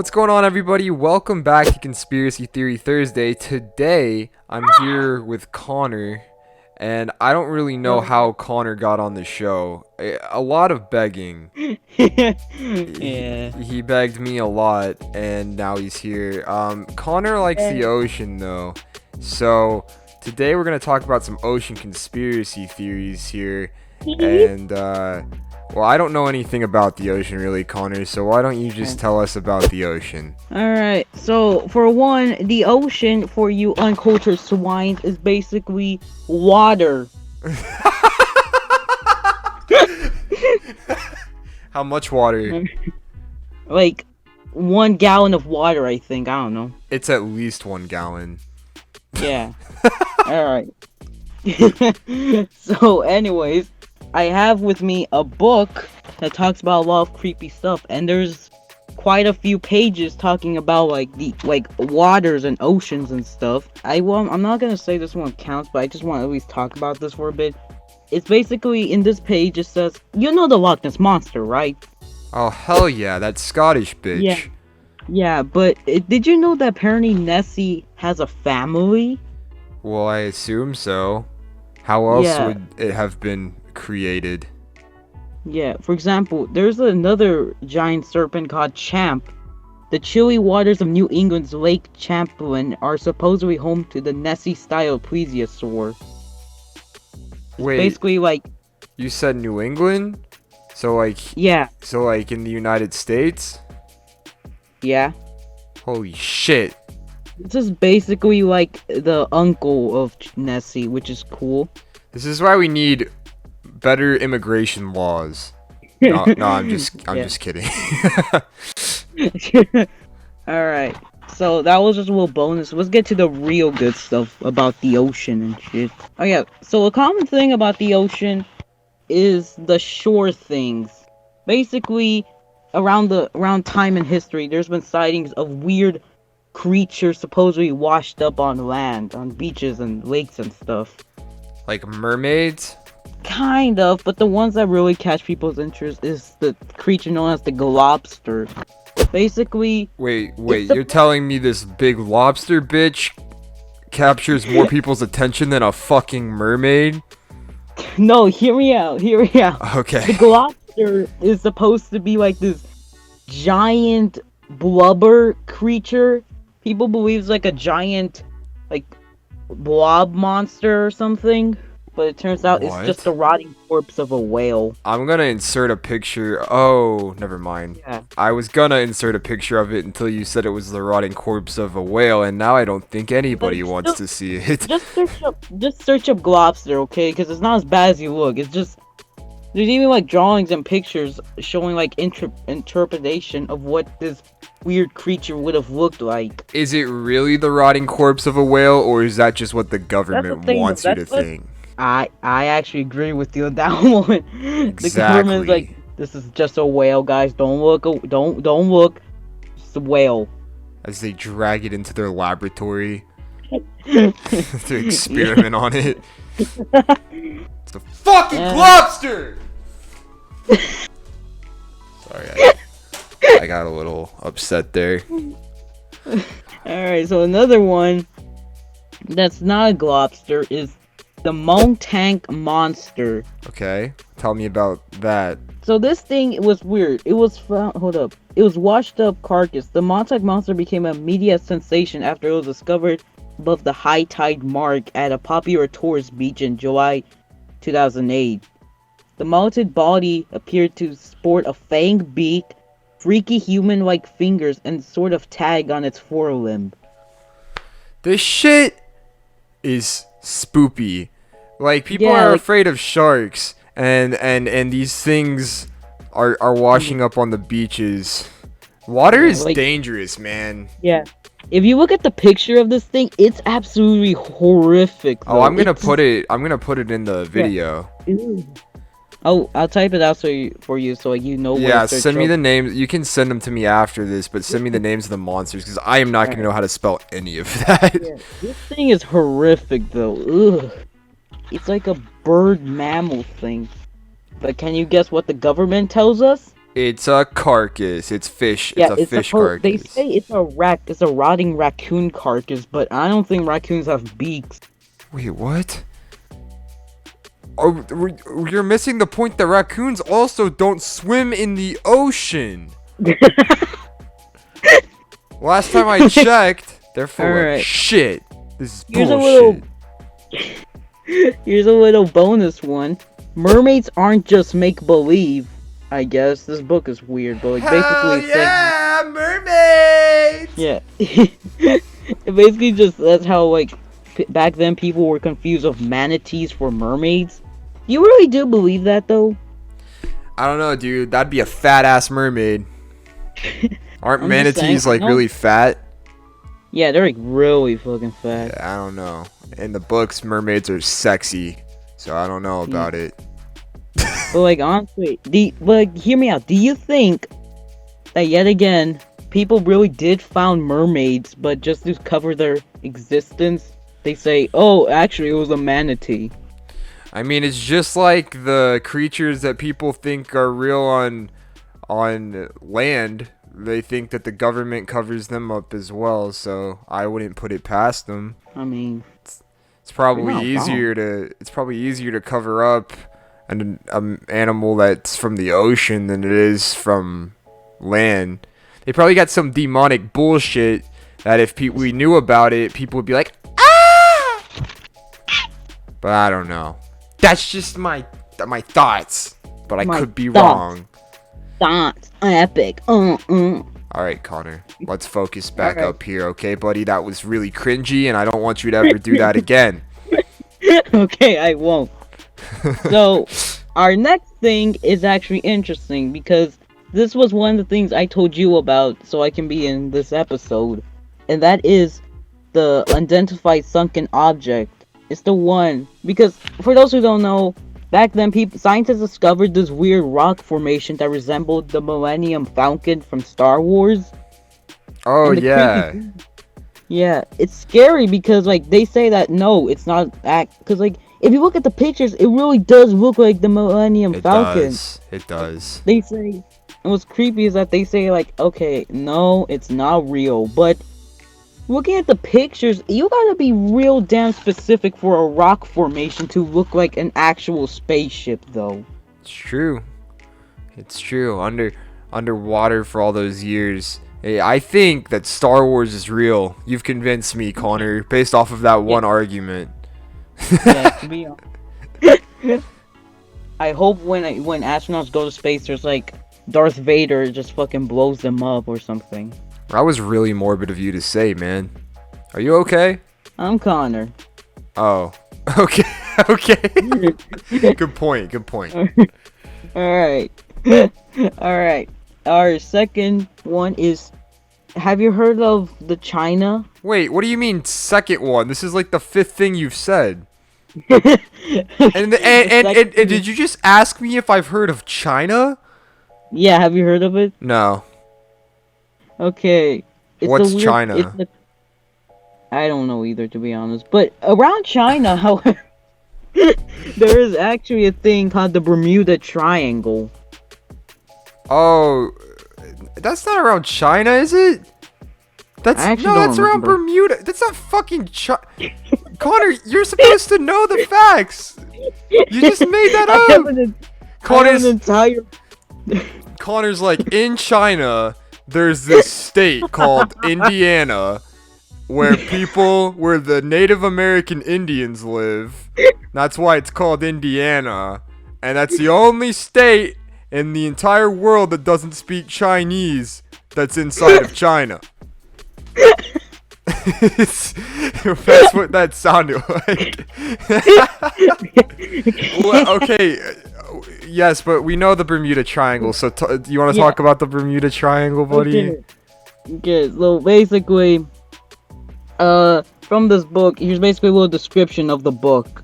What's going on, everybody? Welcome back to Conspiracy Theory Thursday. Today, I'm here with Connor, and I don't really know how Connor got on the show. A lot of begging. Yeah. He begged me a lot, and now he's here. Connor likes the ocean, though. So, today we're going to talk about some ocean conspiracy theories here. And, well, I don't know anything about the ocean, really, Connor, so why don't you just tell us about the ocean? Alright, so for one, the ocean, for you uncultured swines, is basically water. How much water? Like 1 gallon of water, I think. I don't know. It's at least 1 gallon. Yeah. Alright. So, anyways, I have with me a book that talks about a lot of creepy stuff, and there's quite a few pages talking about the waters and oceans and stuff. I'm not gonna say this one counts, but I just want to at least talk about this for a bit. It's basically, in this page, it says, you know the Loch Ness Monster, right? Oh, hell yeah, that Scottish bitch. Yeah, but did you know that apparently Nessie has a family? Well, I assume so. How else Yeah. would it have been created? Yeah, for example, there's another giant serpent called Champ. The chilly waters of New England's Lake Champlain are supposedly home to the Nessie-style plesiosaur. Wait, Basically, you said New England? yeah, So in the United States? yeah. Holy shit. This is basically like the uncle of Nessie, which is cool. This is why we need better immigration laws. No, I'm just kidding. Alright, so that was just a little bonus. Let's get to the real good stuff about the ocean and shit. Oh yeah, so a common thing about the ocean is the shore things. Basically, around time in history, there's been sightings of weird creatures supposedly washed up on land, on beaches and lakes and stuff. Like mermaids? Kind of, but the ones that really catch people's interest is the creature known as the globster. Basically... Wait, you're telling me this big lobster bitch captures more people's attention than a fucking mermaid? No, hear me out. Okay. The globster is supposed to be like this giant blubber creature. People believe it's like a giant, blob monster or something. But it turns out What? it's just the rotting corpse of a whale. I'm gonna insert a picture. Oh, never mind. Yeah. I was gonna insert a picture of it until you said it was the rotting corpse of a whale, and now I don't think anybody wants to see it. Just search up globster, okay? Because it's not as bad as you look. It's just... There's even drawings and pictures showing interpretation of what this weird creature would have looked like. Is it really the rotting corpse of a whale, or is that just what the government thing, wants you to think? I actually agree with you on that one. Exactly. The government's like, this is just a whale, guys. Don't look. It's a whale. As they drag it into their laboratory to experiment on it. It's a fucking lobster! Sorry, I got a little upset there. Alright, so another one that's not a globster is the Montank Monster. Okay, tell me about that. So this thing was weird. It was found. Hold up. It was washed up carcass. The Montauk Monster became a media sensation after it was discovered above the high tide mark at a popular tourist beach in July 2008. The melted body appeared to sport a fanged beak, freaky human-like fingers, and sort of tag on its forelimb. This shit is spoopy. People are afraid of sharks, and these things are washing up on the beaches. Water is dangerous, man. Yeah. If you look at the picture of this thing, it's absolutely horrific. Though. Oh, I'm gonna put it in the video. Yeah. Oh, I'll type it out for you so you know. Yeah, send me the names. You can send them to me after this, but send me the names of the monsters because I am not gonna know how to spell any of that. Yeah, this thing is horrific though. Ugh. It's like a bird mammal thing. But can you guess what the government tells us? It's a carcass. It's fish. It's Yeah, a it's fish supposed. They carcass. say it's a rotting raccoon carcass, but I don't think raccoons have beaks. Wait, what? Oh, you're missing the point that raccoons also don't swim in the ocean. Last time I checked, they're full of Alright. shit. This is Here's a bullshit. Here's a little bonus one. Mermaids aren't just make believe. I guess this book is weird, but like Hell basically, it's like, yeah, mermaids! yeah, it basically just that's how like back then people were confused of manatees for mermaids. You really do believe that though? I don't know, dude. That'd be a fat ass mermaid. Aren't I'm just saying, manatees like I know- really fat? Yeah, they're like really fucking fat. I don't know. In the books, mermaids are sexy, so I don't know about it. But like honestly, but hear me out. Do you think that yet again people really did found mermaids, but just to cover their existence, they say, "Oh, actually, it was a manatee." I mean, it's just like the creatures that people think are real on land. They think that the government covers them up as well, so I wouldn't put it past them. I mean, It's probably You're not easier to cover up an animal that's from the ocean than it is from land. They probably got some demonic bullshit that if we knew about it, people would be like, ah! But I don't know. That's just my thoughts. But I My could be thoughts. wrong. that's epic. Alright, Connor. Let's focus back Alright. up here, okay, buddy? That was really cringy, and I don't want you to ever do that again. Okay, I won't. So, our next thing is actually interesting because this was one of the things I told you about so I can be in this episode. And that is the unidentified sunken object. It's the one, because for those who don't know, back then scientists discovered this weird rock formation that resembled the Millennium Falcon from Star Wars. Oh, And the yeah. creepy- Yeah, it's scary because like they say that no, it's not that because like if you look at the pictures, it really does look like the Millennium It Falcon. does. It does. They say, and what's creepy is that they say like, okay, no, it's not real, but looking at the pictures, you gotta be real damn specific for a rock formation to look like an actual spaceship, though. It's true. It's true. Underwater for all those years. Hey, I think that Star Wars is real. You've convinced me, Connor, based off of that one argument. Yeah, to be honest. I hope when astronauts go to space, there's like Darth Vader just fucking blows them up or something. That was really morbid of you to say, man. Are you okay? I'm Connor. Oh. Okay. Okay. Good point. Good point. Alright. Alright. Our second one is, have you heard of the China? Wait, what do you mean second one? This is like the fifth thing you've said. And did you just ask me if I've heard of China? Yeah, have you heard of it? No. Okay. What's China? I don't know either, to be honest. But around China, however, there is actually a thing called the Bermuda Triangle. Oh, that's not around China, is it? I actually don't That's around remember. Bermuda. That's not fucking Connor, you're supposed to know the facts. You just made that I have up. an Connor's entire. Connor's like, in China, there's this state called Indiana where the Native American Indians live. That's why it's called Indiana. And that's the only state in the entire world that doesn't speak Chinese that's inside of China. That's what that sounded like. Well, okay. Yes, but we know the Bermuda Triangle. So do you want to talk about the Bermuda Triangle, buddy? Okay, so basically, from this book, here's basically a little description of the book.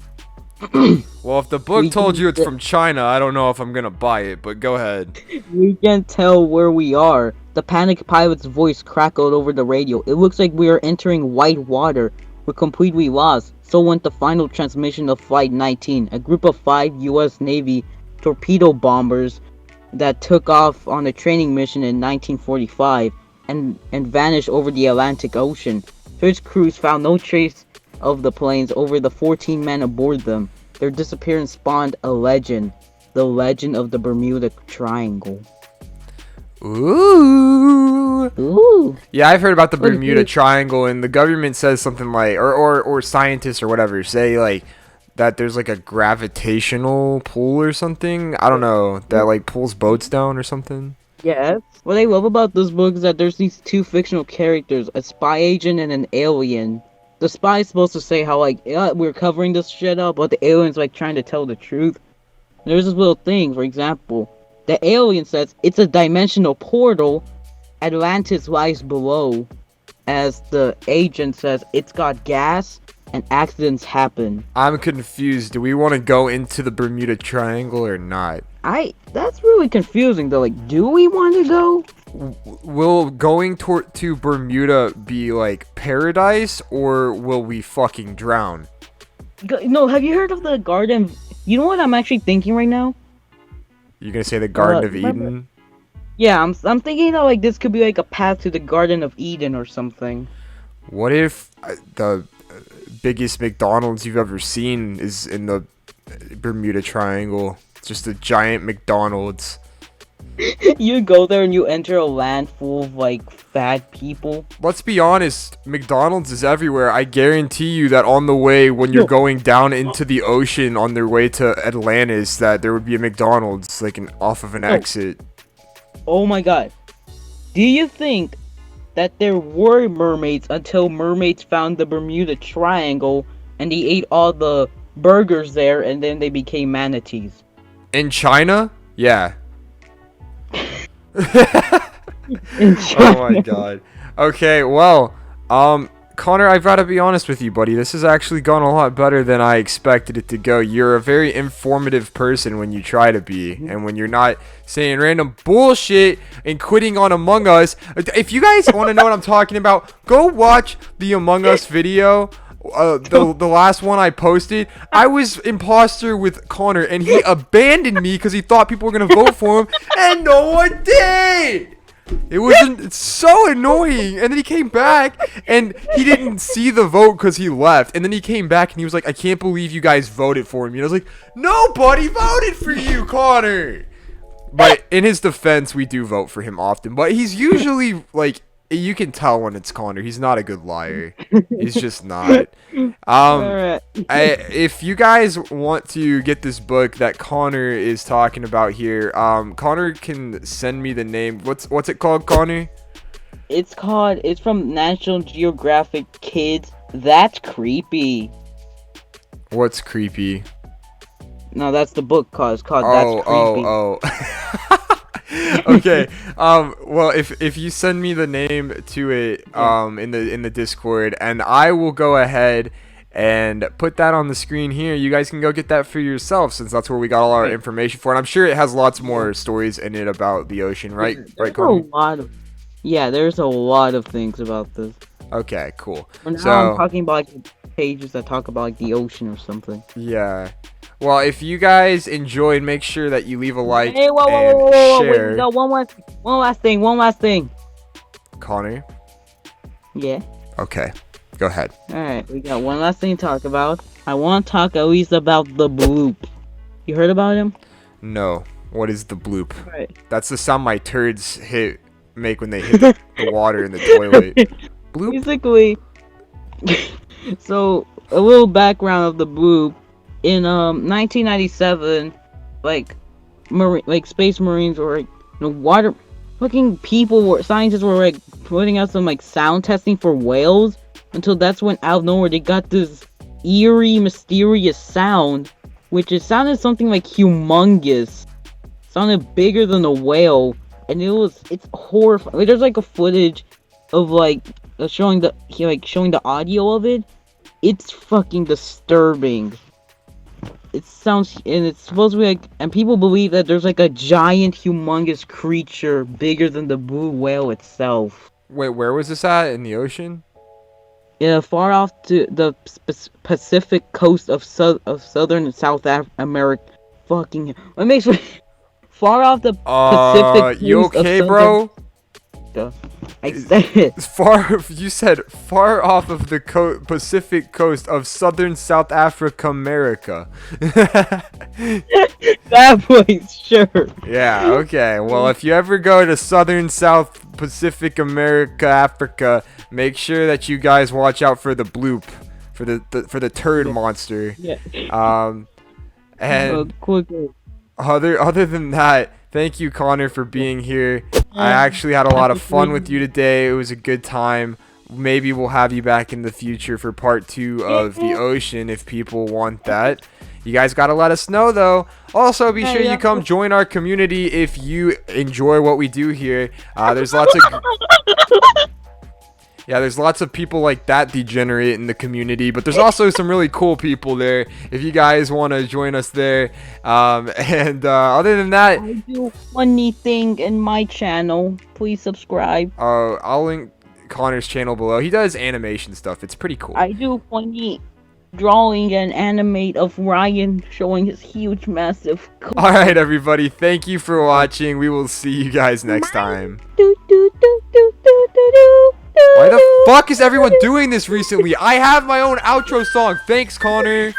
Well, if the book told you it's from China, I don't know if I'm gonna buy it, but go ahead. We can't tell where we are. The panicked pilot's voice crackled over the radio. It looks like we are entering white water. We're completely lost. So went the final transmission of Flight 19. A group of 5 U.S. Navy torpedo bombers that took off on a training mission in 1945 and vanished over the Atlantic Ocean. Search crews found no trace of the planes over the 14 men aboard them. Their disappearance spawned a legend, the legend of the Bermuda Triangle. Ooh. Ooh. Yeah, I've heard about the What is Bermuda it? Triangle, and the government says something like, or scientists or whatever say like that there's like a gravitational pull or something. I don't know, that like pulls boats down or something. Yes. What I love about this book is that there's these two fictional characters, a spy agent and an alien. The spy is supposed to say how like, yeah, we're covering this shit up, but the alien's like trying to tell the truth. There's this little thing, for example, the alien says it's a dimensional portal, Atlantis lies below, as the agent says it's got gas and accidents happen. I'm confused. Do we want to go into the Bermuda Triangle or not? That's really confusing though. Like, do we want to go? Will going to Bermuda be like paradise, or will we fucking drown? No, have you heard of the Garden? You know what I'm actually thinking right now? You gonna say the Garden of remember- Eden? Yeah, I'm thinking that like this could be like a path to the Garden of Eden or something. What if the biggest McDonald's you've ever seen is in the Bermuda Triangle? It's just a giant McDonald's. You go there and you enter a land full of like fat people. Let's be honest, McDonald's is everywhere. I guarantee you that on the way when you're No. going down into the ocean on their way to Atlantis, that there would be a McDonald's like off of an No. exit. Oh my god. Do you think that there were mermaids until mermaids found the Bermuda Triangle and they ate all the burgers there and then they became manatees? In China? Yeah. In Oh my god. Okay, well, Connor, I've got to be honest with you, buddy. This has actually gone a lot better than I expected it to go. You're a very informative person when you try to be, and when you're not saying random bullshit and quitting on Among Us. If you guys want to know what I'm talking about, go watch the Among Us video. The last one I posted, I was imposter with Connor, and he abandoned me because he thought people were gonna vote for him, and no one did. It's so annoying. And then he came back and he didn't see the vote because he left. And then he came back and he was like, I can't believe you guys voted for me. And I was like, nobody voted for you, Connor. But in his defense, we do vote for him often. But he's usually like, you can tell when it's Connor. He's not a good liar. He's just not. Alright. If you guys want to get this book that Connor is talking about here, Connor can send me the name. What's it called, Connor? It's from National Geographic Kids. That's creepy. What's creepy? No, that's the book called. It's called That's Creepy. Oh. Okay. Well, if you send me the name to it in the Discord, and I will go ahead and put that on the screen here. You guys can go get that for yourself, since that's where we got all our information for. And I'm sure it has lots more stories in it about the ocean, right? Right, Connor? There's a lot of things about this. Okay, cool. For now, So I'm talking about like pages that talk about like the ocean or something. yeah. Well, if you guys enjoyed, make sure that you leave a like Hey, whoa, and wait, share. no, one last thing. Connor. Yeah. Okay, go ahead. Alright, we got one last thing to talk about. I want to talk at least about the bloop. You heard about him? No. What is the bloop? Right. That's the sound my turds make when they hit the water in the toilet. Bloop. Basically, so a little background of the bloop. In 1997, space marines or water fucking scientists were like putting out some like sound testing for whales, until that's when out of nowhere they got this eerie, mysterious sound, which it sounded something like humongous. It sounded bigger than a whale, and it's horrifying. Like, there's like a footage of showing the audio of it. It's fucking disturbing. It sounds, and it's supposed to be like, and people believe that there's like a giant, humongous creature bigger than the blue whale itself. Wait, where was this at? In the ocean? Yeah, far off to the Pacific coast of southern and South America. Fucking, it makes me far off the Pacific You coast of okay, southern. bro? I said it. Far, you said far off of the Pacific coast of southern South Africa, America. That place, sure. Yeah, okay. Well, if you ever go to southern South Pacific America, Africa, make sure that you guys watch out for the bloop, for the turd monster. Yeah. And Quick. other than that, thank you, Connor, for being here. I actually had a lot of fun with you today. It was a good time. Maybe we'll have you back in the future for part 2 of the ocean if people want that. You guys gotta let us know though. Also, be sure you come join our community if you enjoy what we do here. There's lots of people like that degenerate in the community, but there's also some really cool people there if you guys want to join us there. Other than that, I do funny thing in my channel. Please subscribe. I'll link Connor's channel below. He does animation stuff. It's pretty cool. I do funny drawing and animate of Ryan showing his huge, massive. All right, everybody. Thank you for watching. We will see you guys next time. Why the fuck is everyone doing this recently? I have my own outro song. Thanks, Connor.